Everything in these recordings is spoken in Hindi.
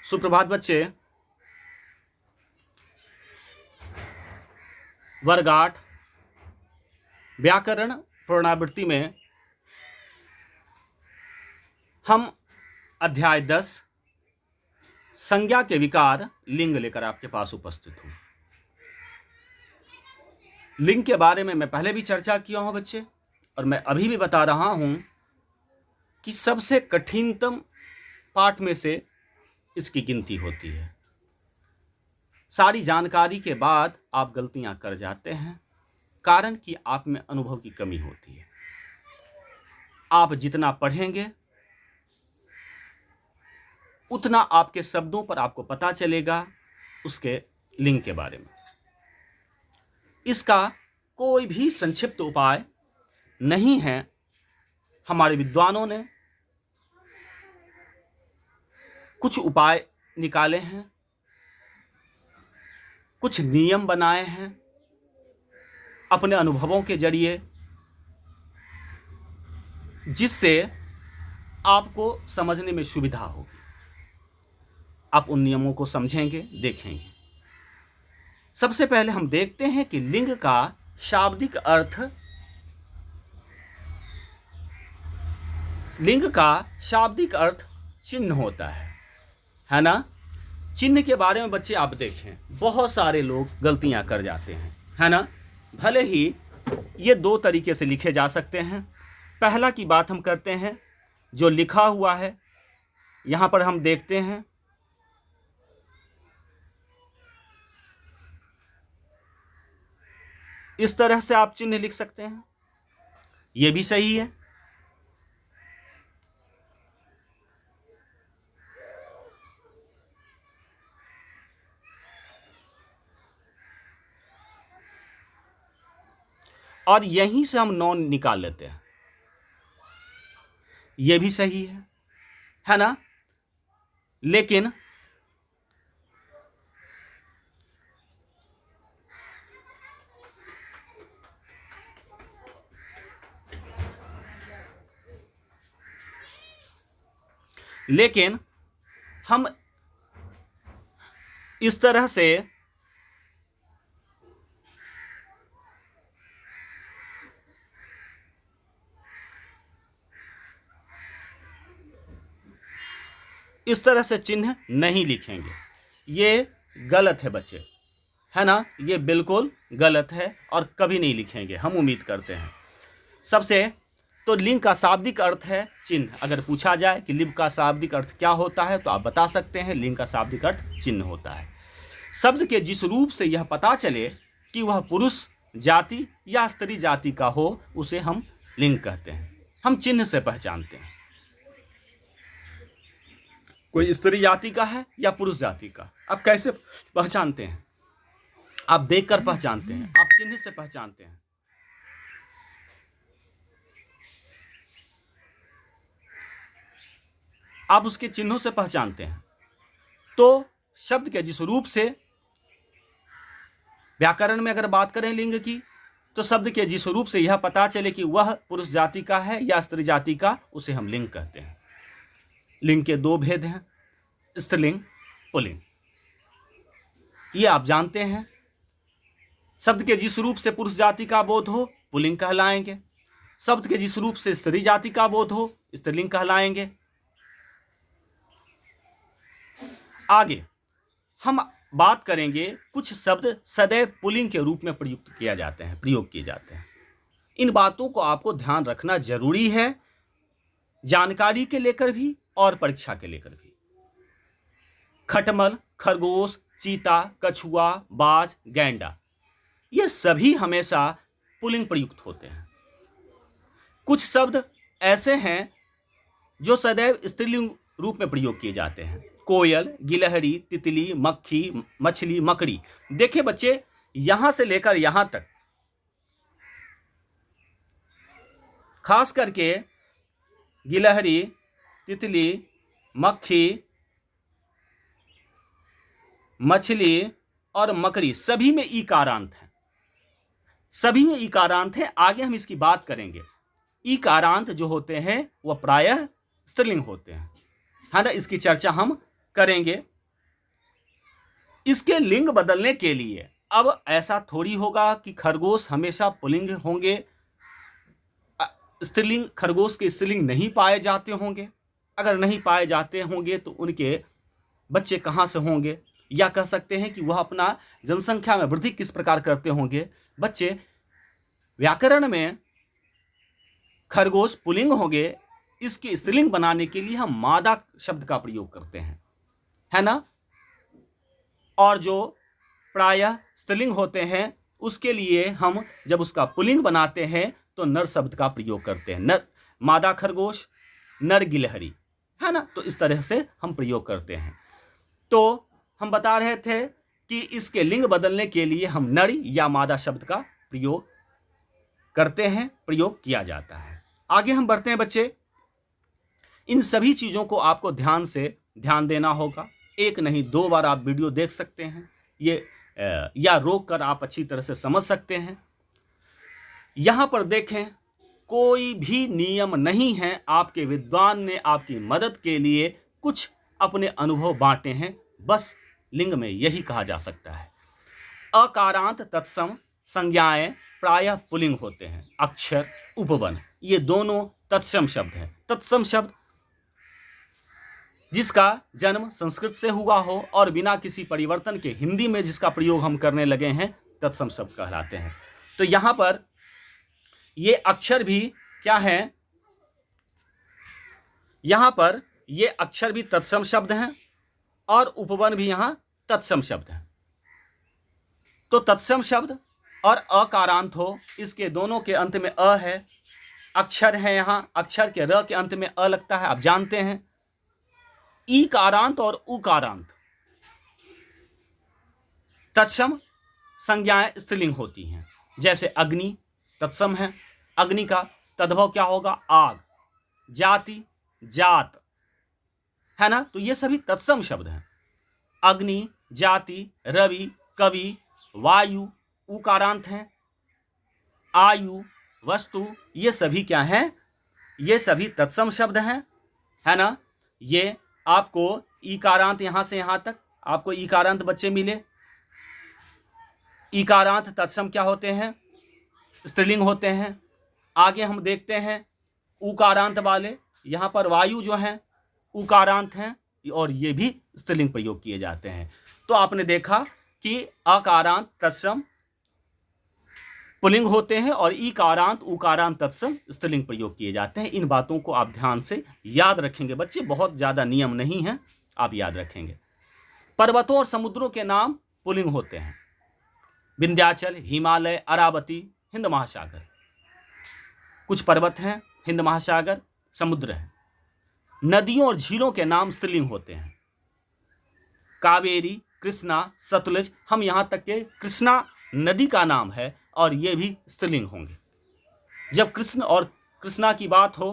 सुप्रभात बच्चे। वर्ग 8 व्याकरण पुनरावृत्ति में हम अध्याय 10 संज्ञा के विकार लिंग लेकर आपके पास उपस्थित हूं। लिंग के बारे में मैं पहले भी चर्चा किया हूं बच्चे, और मैं अभी भी बता रहा हूं कि सबसे कठिनतम पाठ में से इसकी गिनती होती है। सारी जानकारी के बाद आप गलतियां कर जाते हैं, कारण कि आप में अनुभव की कमी होती है। आप जितना पढ़ेंगे उतना आपके शब्दों पर आपको पता चलेगा उसके लिंग के बारे में। इसका कोई भी संक्षिप्त उपाय नहीं है। हमारे विद्वानों ने कुछ उपाय निकाले हैं, कुछ नियम बनाए हैं अपने अनुभवों के जरिए, जिससे आपको समझने में सुविधा होगी। आप उन नियमों को समझेंगे, देखेंगे। सबसे पहले हम देखते हैं कि लिंग का शाब्दिक अर्थ, लिंग का शाब्दिक अर्थ चिन्ह होता है ना। चिन्ह के बारे में बच्चे आप देखें, बहुत सारे लोग गलतियां कर जाते हैं, है ना। भले ही ये दो तरीके से लिखे जा सकते हैं। पहला की बात हम करते हैं, जो लिखा हुआ है यहां पर हम देखते हैं, इस तरह से आप चिन्ह लिख सकते हैं, यह भी सही है। और यहीं से हम नॉन निकाल लेते हैं, यह भी सही है ना। लेकिन हम इस तरह से चिन्ह नहीं लिखेंगे। ये गलत है बच्चे, है ना। ये बिल्कुल गलत है और कभी नहीं लिखेंगे, हम उम्मीद करते हैं। सबसे तो लिंग का शाब्दिक अर्थ है चिन्ह। अगर पूछा जाए कि लिंग का शाब्दिक अर्थ क्या होता है तो आप बता सकते हैं लिंग का शाब्दिक अर्थ चिन्ह होता है। शब्द के जिस रूप से यह पता चले कि वह पुरुष जाति या स्त्री जाति का हो, उसे हम लिंग कहते हैं। हम चिन्ह से पहचानते हैं कोई स्त्री जाति का है या पुरुष जाति का। आप कैसे पहचानते हैं? आप देखकर पहचानते हैं, आप चिन्ह से पहचानते हैं। आप उसके चिन्हों से पहचानते हैं। तो शब्द के जिस रूप से, व्याकरण में अगर बात करें लिंग की, तो शब्द के जिस रूप से यह पता चले कि वह पुरुष जाति का है या स्त्री जाति का, उसे हम लिंग कहते हैं। लिंग के दो भेद हैं, स्त्रीलिंग, पुल्लिंग। ये आप जानते हैं। शब्द के जिस रूप से पुरुष जाति का बोध हो, पुल्लिंग कहलाएंगे। शब्द के जिस रूप से स्त्री जाति का बोध हो, स्त्रीलिंग कहलाएंगे। आगे हम बात करेंगे, कुछ शब्द सदैव पुल्लिंग के रूप में प्रयोग किए जाते हैं। इन बातों को आपको ध्यान रखना जरूरी है, जानकारी के लेकर भी और परीक्षा के लेकर भी। खटमल, खरगोश, चीता, कछुआ, बाज, गैंडा, ये सभी हमेशा पुल्लिंग प्रयुक्त होते हैं। कुछ शब्द ऐसे हैं जो सदैव स्त्रीलिंग रूप में प्रयोग किए जाते हैं। कोयल, गिलहरी, तितली, मक्खी, मछली, मकड़ी। देखिए बच्चे, यहां से लेकर यहां तक, खास करके गिलहरी, तितली, मक्खी, मछली और मकड़ी, सभी में ईकारांत है। सभी में ईकारांत है। आगे हम इसकी बात करेंगे। ईकारांत जो होते हैं वह प्रायः स्त्रीलिंग होते हैं, है ना। इसकी चर्चा हम करेंगे इसके लिंग बदलने के लिए अब ऐसा थोड़ी होगा कि खरगोश हमेशा पुल्लिंग होंगे, स्त्रीलिंग खरगोश के स्त्रीलिंग नहीं पाए जाते होंगे। अगर नहीं पाए जाते होंगे तो उनके बच्चे कहाँ से होंगे, या कह सकते हैं कि वह अपना जनसंख्या में वृद्धि किस प्रकार करते होंगे बच्चे। व्याकरण में खरगोश पुल्लिंग होंगे, इसके स्त्रीलिंग बनाने के लिए हम मादा शब्द का प्रयोग करते हैं, है ना। और जो प्रायः स्त्रीलिंग होते हैं उसके लिए हम जब उसका पुल्लिंग बनाते हैं तो नर शब्द का प्रयोग करते हैं। नर, मादा खरगोश, नर गिलहरी, है ना। तो इस तरह से हम प्रयोग करते हैं। तो हम बता रहे थे कि इसके लिंग बदलने के लिए हम नर या मादा शब्द का प्रयोग करते हैं, प्रयोग किया जाता है। आगे हम बढ़ते हैं बच्चे। इन सभी चीज़ों को आपको ध्यान देना होगा। एक नहीं 2 बार आप वीडियो देख सकते हैं, ये या रोक कर आप अच्छी तरह से समझ सकते हैं। यहाँ पर देखें, कोई भी नियम नहीं है। आपके विद्वान ने आपकी मदद के लिए कुछ अपने अनुभव बांटे हैं, बस लिंग में यही कहा जा सकता है। अकारांत तत्सम संज्ञाएं प्रायः पुल्लिंग होते हैं। अक्षर, उपवन, ये दोनों तत्सम शब्द हैं। तत्सम शब्द जिसका जन्म संस्कृत से हुआ हो और बिना किसी परिवर्तन के हिंदी में जिसका प्रयोग हम करने लगे हैं, तत्सम शब्द कहलाते हैं। तो यहां पर ये अक्षर भी क्या है, यहां पर ये अक्षर भी तत्सम शब्द हैं और उपवन भी यहां तत्सम शब्द हैं। तो तत्सम शब्द और अकारांत हो, इसके दोनों के अंत में अ है। अक्षर है, यहां अक्षर के र के अंत में अ लगता है, आप जानते हैं। ईकारांत और उकारांत तत्सम संज्ञाएं स्त्रीलिंग होती हैं। जैसे अग्नि तत्सम है, अग्नि का तद्भव क्या होगा, आग। जाति, जात, है ना। तो ये सभी तत्सम शब्द हैं। अग्नि, जाति, रवि, कवि, वायु उकारांत हैं। आयु, वस्तु, ये सभी क्या हैं, ये सभी तत्सम शब्द हैं, है ना। ये आपको ईकारांत यहां से यहां तक आपको ईकारांत बच्चे मिले। ईकारांत तत्सम क्या होते हैं, स्त्रीलिंग होते हैं। आगे हम देखते हैं उकारांत वाले, यहां पर वायु जो हैं उकारांत हैं और ये भी स्त्रीलिंग प्रयोग किए जाते हैं। तो आपने देखा कि अकारांत तत्सम पुल्लिंग होते हैं और ईकारांत उकारांत तत्सम स्त्रीलिंग प्रयोग किए जाते हैं। इन बातों को आप ध्यान से याद रखेंगे बच्चे, बहुत ज़्यादा नियम नहीं है, आप याद रखेंगे। पर्वतों और समुद्रों के नाम पुल्लिंग होते हैं। विंध्याचल, हिमालय, अरावती, हिंद महासागर। कुछ पर्वत हैं, हिंद महासागर, समुद्र है। नदियों और झीलों के नाम स्त्रीलिंग होते हैं। कावेरी, कृष्णा, सतलुज, हम यहां तक के कृष्णा नदी का नाम है और ये भी स्त्रीलिंग होंगे। जब कृष्ण और कृष्णा की बात हो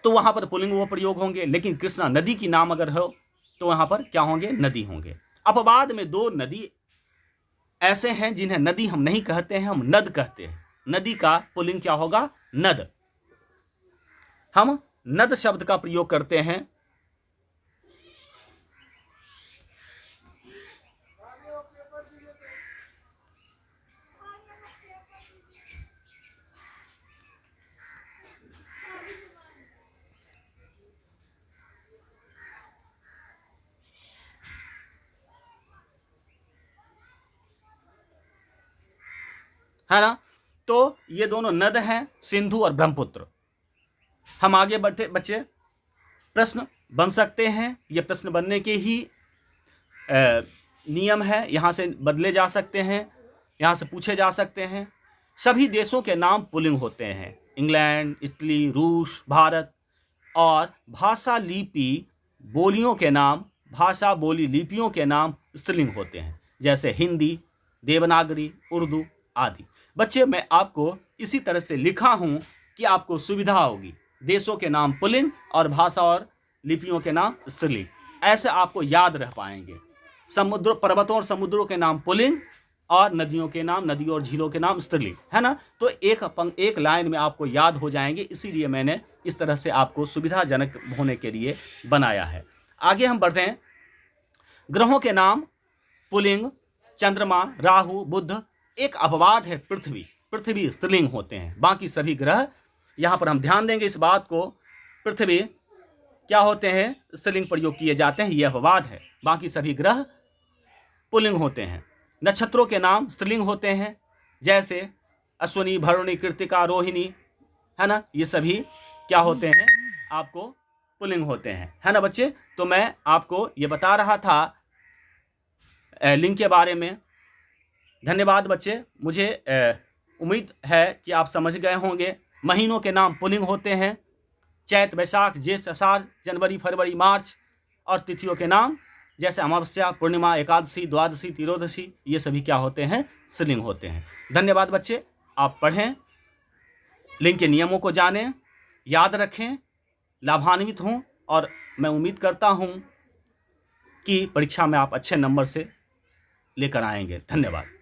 तो वहां पर पुल्लिंग वो प्रयोग होंगे, लेकिन कृष्णा नदी की नाम अगर हो तो वहां पर क्या होंगे, नदी होंगे। अपवाद में 2 नदी ऐसे हैं जिन्हें नदी हम नहीं कहते हैं, हम नद कहते हैं। नदी का पुल्लिंग क्या होगा, नद। हम नद शब्द का प्रयोग करते हैं। है ना। तो ये दोनों नद हैं, सिंधु और ब्रह्मपुत्र। हम आगे बढ़ते बच्चे, प्रश्न बन सकते हैं, ये प्रश्न बनने के ही नियम है, यहाँ से बदले जा सकते हैं, यहाँ से पूछे जा सकते हैं। सभी देशों के नाम पुल्लिंग होते हैं। इंग्लैंड, इटली, रूस, भारत। और भाषा लिपि बोलियों के नाम, भाषा बोली लिपियों के नाम स्त्रीलिंग होते हैं। जैसे हिंदी, देवनागरी, उर्दू आदि। बच्चे मैं आपको इसी तरह से लिखा हूं कि आपको सुविधा होगी। देशों के नाम पुल्लिंग और भाषा और लिपियों के नाम स्त्रीलिंग, ऐसे आपको याद रह पाएंगे। समुद्र, पर्वतों और समुद्रों के नाम पुल्लिंग और नदियों के नाम, नदी और झीलों के नाम स्त्रीलिंग, है ना। तो एक लाइन में आपको याद हो जाएंगे, इसीलिए मैंने इस तरह से आपको सुविधाजनक होने के लिए बनाया है। आगे हम बढ़ते हैं। ग्रहों के नाम पुल्लिंग, चंद्रमा, राहु, बुध। एक अपवाद है पृथ्वी, पृथ्वी स्त्रीलिंग होते हैं, बाकी सभी ग्रह, यहाँ पर हम ध्यान देंगे इस बात को, पृथ्वी क्या होते हैं, स्त्रीलिंग प्रयोग किए जाते हैं, यह अपवाद है, बाकी सभी ग्रह पुल्लिंग होते हैं। नक्षत्रों के नाम स्त्रीलिंग होते हैं, जैसे अश्विनी, भरणी, कृतिका, रोहिणी, है ना, ये सभी क्या होते हैं, आपको पुल्लिंग होते हैं, है ना बच्चे। तो मैं आपको ये बता रहा था लिंग के बारे में। धन्यवाद बच्चे, मुझे उम्मीद है कि आप समझ गए होंगे। महीनों के नाम पुल्लिंग होते हैं, चैत, वैशाख, ज्येष्ठ, आषाढ़, जनवरी, फरवरी, मार्च। और तिथियों के नाम जैसे अमावस्या, पूर्णिमा, एकादशी, द्वादशी, त्रियोदशी, ये सभी क्या होते हैं, स्त्रीलिंग होते हैं। धन्यवाद बच्चे, आप पढ़ें, लिंग के नियमों को जानें, याद रखें, लाभान्वित हों, और मैं उम्मीद करता हूं कि परीक्षा में आप अच्छे नंबर से लेकर आएंगे। धन्यवाद।